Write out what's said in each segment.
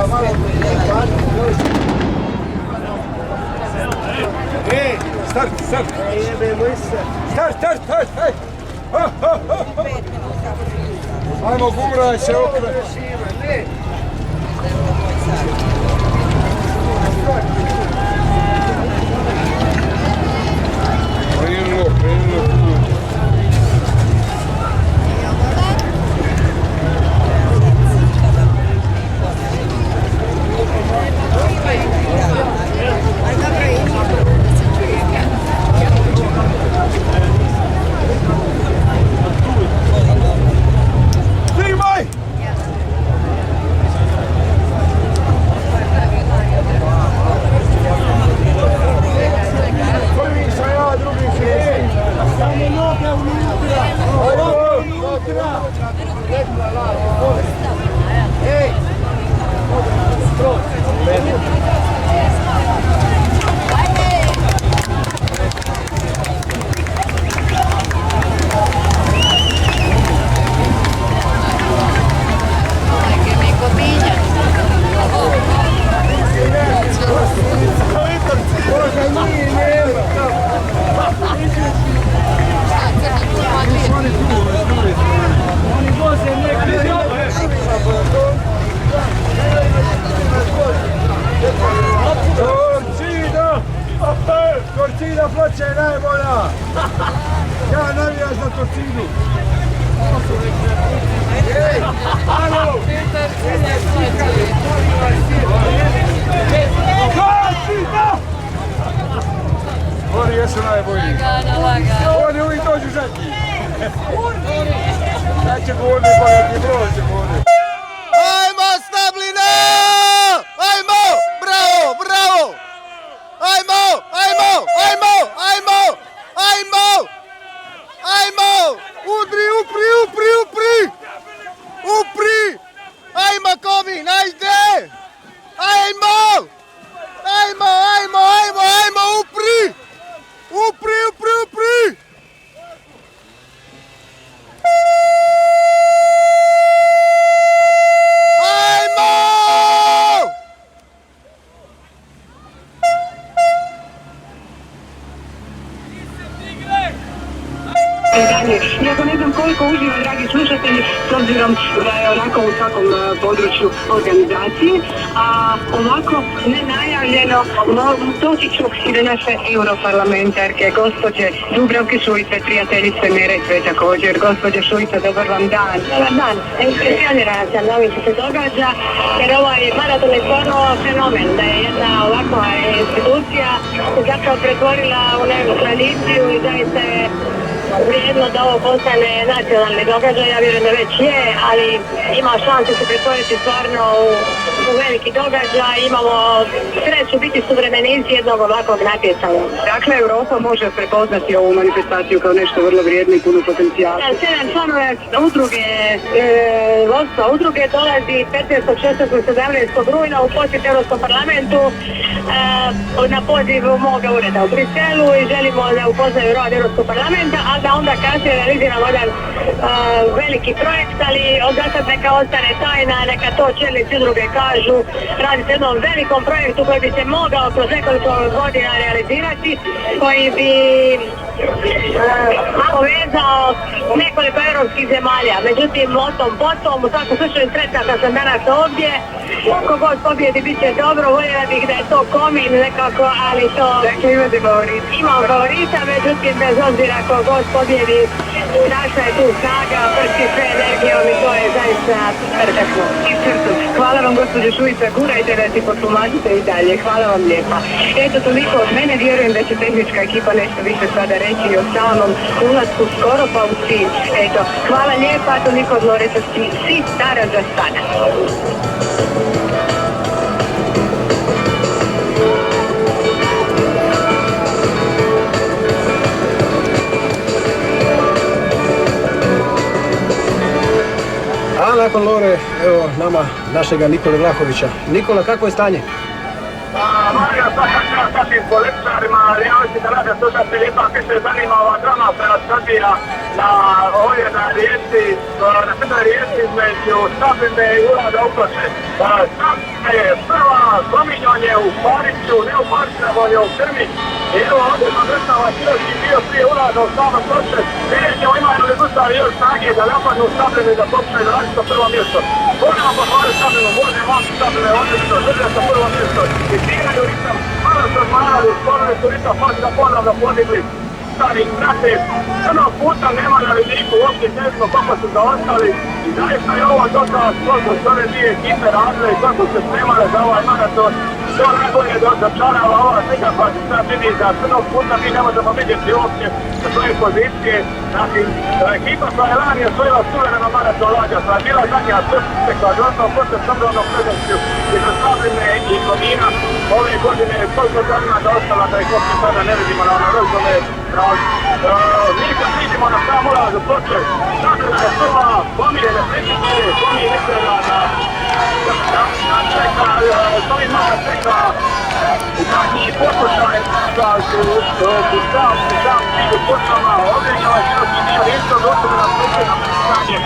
Start! Hej! Ajmo, guraj se okre! Krenilo. Torcida Ploče je najbolja! Ja navijam za Torcidu! Alo! Torcida! Oni jesu najbolji! Oni uvijek dođu zadnji! Sad će govorni pa da ti prođe govorni! Ajmo Stablina! Ajmo! Bravo! Ajmo! Upri! Ajmo Komi, najde! Ajmo! Upri! Iako ne znam koliko uživa, dragi slušatelji, s obzirom da je onako u svakom području organizacije, a ovako nenajavljeno doći ću i do naše europarlamentarke, gospođe Dubravke Šuice, prijateljice Neretve također. Gospođe Šuica, dobar vam dan. Dobar dan. Impresionirana sam na ovim što se događa, jer ovaj maraton je stvarno fenomen, da je jedna ovakva institucija zapravo pretvorila u neku tradiciju i zaista je vrijedno da ovo postane nacionalni događaj, ja vjerujem da već je, ali ima šanse se pretvoriti stvarno u veliki događaj, imamo sreću biti suvremenici jednog ovakvog natjecanja. Dakle, Europa može prepoznati ovu manifestaciju kao nešto vrlo vrijedno i puno potencijala. 7 članova udruge, vodstva udruge dolazi 15. 16. 17. rujna u posjet Europskom parlamentu na poziv moga ureda u Briselu i želimo da upoznaju rad Europskog parlamenta, a da onda kasnije realiziramo jedan veliki projekt, ali za sad neka ostane tajna, neka to čelnici udruge kažu. Radi se jednom velikom projektu koji bi se mogao kroz nekoliko godina realizirati, koji bi povezao nekoliko europskih zemalja. Međutim, o tom potom, u svakom slučaju sretna da sam danas ovdje. Kogod pobjedi bit će dobro, voljela bih da je to Komin nekako, ali to... Dakle, imate favorita? Imam favorita, međutim, bez obzira kogod pobjedi, strašna je tu snaga, prsti sve energijom i to je zaista perfektno. Hvala vam, gospođo Šuica, gurajte da si potlumačite i dalje. Hvala vam lijepa. Eto, toliko od mene, vjerujem da će tehnička ekipa nešto više sada reći o samom ulasku skoro pa u cilj. Eto, hvala lijepa, toliko od Loreta, si stara za sada. A nakon Lore, evo nama, našega Nikole Vlahovića. Nikola, kako je stanje? Marija, svakako našim političarima, javnosti da naše slušatelji ipak više zanima ova drama koja se odvija ovdje na rijeci, na srednoj rijeci između Stabline i Urada u Ploče. je prva, Kominjon je u Pariću, ne u Pariću, nego je u Krmi. I evo ovdje sam vrstava Čirovski bio prije ulaza u samo Ploče. Vidjet ćemo imaju li Gustari još snage da napadnu Stabljenu i da pokušaju da raditi to prvo mjesto. Možemo pohvaliti Stabljenu, može vam Stabljene odlično, drže sa prvo mjesto. I tiraju ritam, malo se odmarali, stvorili su ritam, pa da ponovno podigli. Stari prate, jednog puta nema na vidiku, uopće ne znamo kako su zaostali i zaista je ovo dokaz koliko su ove dvije ekipe radile i kako se spremale za ovaj maraton. To najbolje začarava ova slika koja se sad vidi da jednog puta mi ne možemo vidjeti uopće sa svoje pozicije. Znači, ekipa koja je lani osvojila suvereno maraton Lađa, koja je bila zadnja sve koja je dostao posle s ogromnom prednošću i za Stabljene i Komina ove godine je toliko zadnja da ostala da ih uopće sada ne vidimo na ono razdole. Mi kad vidimo na sam ulaz u Ploče, Stabljena je prva, Komin je neprečitije, Komin izgleda da čeka, Komin mora čeka zadnji pokušaj da su u sam cilju počama, ovdje je ovaj široki dio isto došlo na slučajno stanje.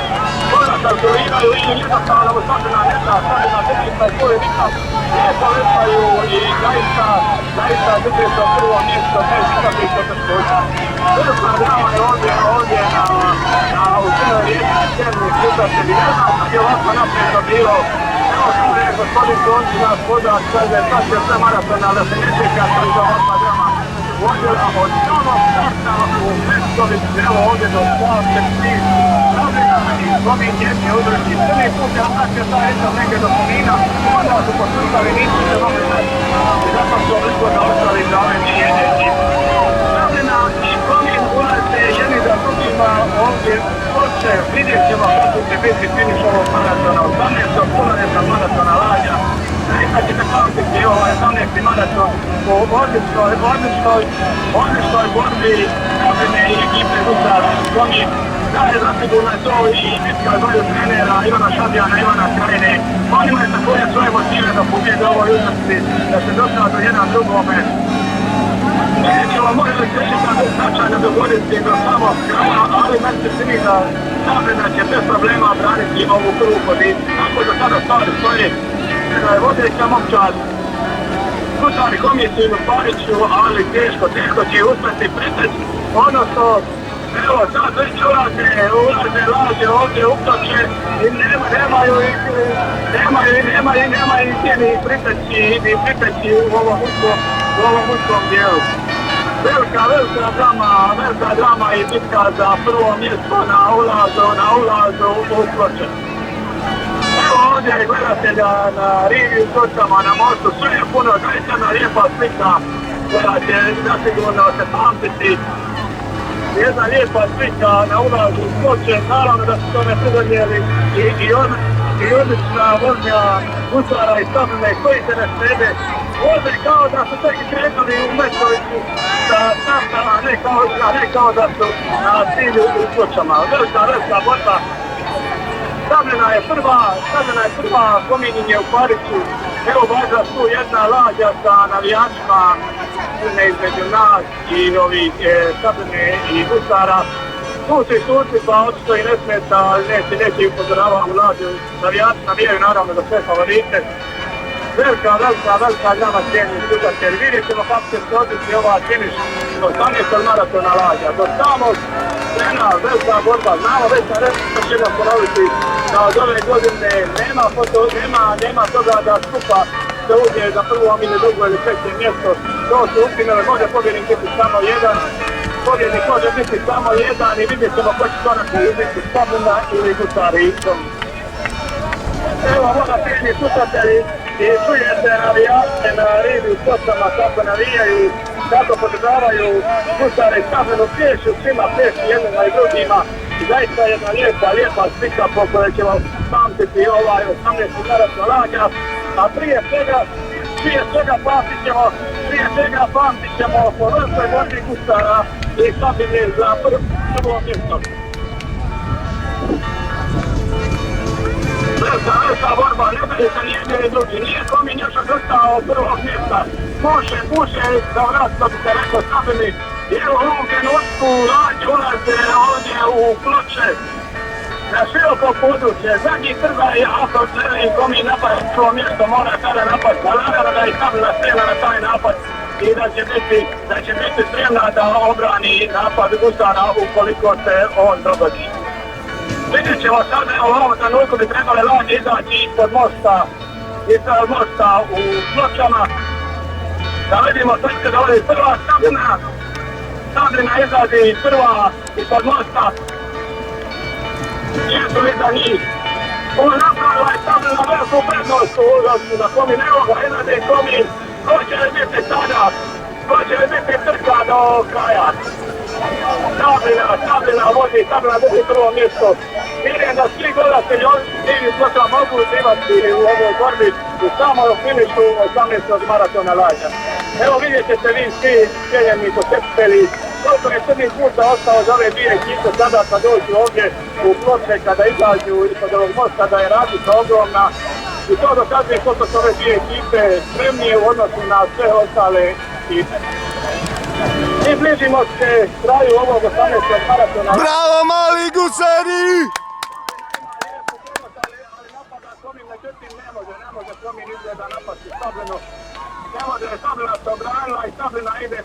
Koja kalkuliraju i jednostavno u Stabljena neta, Stabljena tehnika i koje nikad lijepo lepaju i zaista drže se prvo mjesto bez ikakvih poteškoća. Velika drama je ovdje u cijeloj riječki Černi slušatelji. Ne znam kad je ovako napredo bilo. Evo kada je gospodin Tonči naš vozač, kaže sad će sve maratona da se ne čeka kad je ovakva drama. Vodila od samog starta u Mestović, evo ovdje do Slavke Psi. Stabljena i Komin jedni udruži. Prvi put je obraćao taj eto negdje do Komina. Onda su poslušali, nisu se mogli naći. I zato su oblisko zaostali za ove dvije ekipe. Stabljena i Komin ulaze jedni za drugima ovdje u Ploče. Vidjet ćemo kako će biti finiš ovog maratona. 18. punoljetna maratona Lađa. Zaista ćete pamtiti ovaj 18. maraton u odličnoj borbi Stabljene i ekipe Gustara i Komin. Da je zasigurno je to i bitka dvoju trenera Ivana Šabijana i Ivana Krajine. Oni imaju također svoje motive da pobjede ovoj utrci, da se došadu jedan drugome. Nećemo možda se nikad značajno dogoditi do samog kraja, ali meni se čini da Stabljena će bez problema braniti ovu prvu poziciju. Tako da sada stvari stoji, da je vodeća momčad. Gustari Komin su im u Pariću, ali teško će uspjeti preteći. Odnosno, evo sad već ulaze Lađe ovdje u Ploče i nemaju gdje ni priteći u ovom uskom dijelu. Velika drama i bitka za prvo mjesto na ulazu u Ploče. Evo ovdje gledatelja na rivi u Pločama, na mostu, sve je puno, zaista jedna lijepa slika koja će zasigurno se pamtiti. Jedna lijepa slika na ulazu u Ploče, naravno da su tome pridonijeli i odlična vožnja Gustara i Stabljene koji se ne srede. Voze kao da su tek krenuli u Mestoviću sa starta, a ne kao da su na cilju u Pločama. Velika borba. Stabljena je prva, Komin je u Pariću. Evo važa tu jedna Lađa sa navijačima između nas i ovih Stabljene i Gustara. Tu su i suci, pa očito i ne smeta, ali neće upozoravati u Lađu. Navijači navijaju naravno za sve favorite. Velika drama cijeni slušatelji. Vidjet ćemo kako će se odviti ova finiš do 18. maratona Lađa. Do samog trena, velika borba. Znamo već na repu ćemo ponoviti da od ove godine nema toga da skupa se uđe za prvo ili drugo ili treće mjesto. To su ukinule, može pobjednik biti samo jedan. Pobjednik može biti samo jedan i vidjet ćemo ko će konačno biti Stabljena ili Gustari. Evo voda cijeni slušatelji i čujete navijače na rivi u Pločama kako navijaju, kako podržavaju Gustare i Stabljenu, pješu svima, pješu jednima i drugima. I zaista jedna lijepa slika po kojoj ćemo pamtiti ovaj 18. maraton Lađa. A prije svega pamtit ćemo po vrstoj borbi Gustara i Stabljene za prvo mjesto. Velika borba, ne bili se nijedni ni drugi, nije Komin još odustao od prvog mjesta. Puše da vrat, što bi se rekao Stabljeni. I evo u ovom trenutku Lađe ulaze ovdje u Ploče. na široko područje. Zadnji trga je ako želi Komin napad prvo mjesto mora tada napad. Naravno da je Stablina spremna na taj napad i da će biti spremna da obrani napad Gusara ukoliko se on dogodi. Vidjet ćemo sada, u ovom trenutku bi trebali lađe izaći ispod mosta u Pločama. Da vidimo sve da ovdje prva Stablina izlazi prva ispod mosta. Jesu iza njih. Ovo napravila je Stablina veliku prednost u odnosu na Komin. Evo ga, izlazi Komin. Ko će li biti sada? Ko će li biti trka do kraja? Stablina vodi, Stablina drži prvo mjesto. Vjerujem da svi gledatelji ovdje Ploča mogu imati u ovoj borbi u samoj finišu 18. maratona lađa. Evo vidjet ćete vi svi cijeljeni posjetitelji koliko je crnih puta ostao za ove dvije ekipe sada kad dođu ovdje u Ploče, kada izađu ispod ovog mosta, da je razlika ogromna. I to dokazuje koliko su ove dvije ekipe spremnije u odnosu na sve ostale ekipe. Mi bližimo se kraju ovog 18. maratona. Bravo mali gusari! Međutim, ne može Komin izgleda napasti Stablinu. Ne može, Stablina se obranila i Stablina ide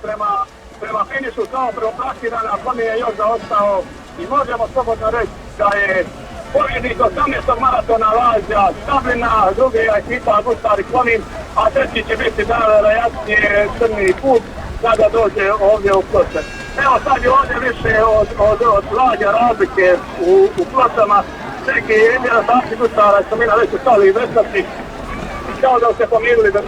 prema finišu kao proplasirana, Komin je još zaostao i možemo slobodno reći da je pobjednik 18. maratona lađa Stablina, druga je ekipa Gusar i Komin, a treći će biti najvjerojatnije Crni put kada dođe ovdje u Ploče. Evo sad je ovdje više od lađa razlike u Pločama. Neki jedinostavci Gusara što mina već stali i vrstati, kao da se pomirili da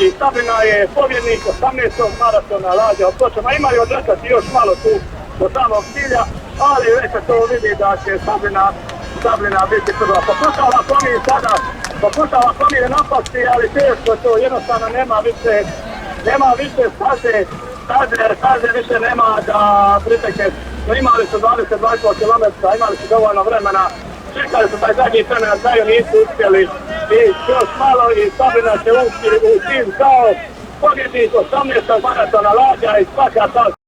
i Stablina je pobjednik 18. maratona lađa u Pločama. Imaju odrešati još malo tu do samog cilja, ali već se to vidi da će Stablina biti prva. Pokušava Komin napasti, ali teško to, jednostavno nema više staze više nema da pritekne. Imali su 22 km, imali su dovoljno vremena, čekali su taj zadnji tren, na kraju nisu uspjeli i još malo i Stablina će ući u tim kao pobjednik 18. maratona lađa i svaka čast.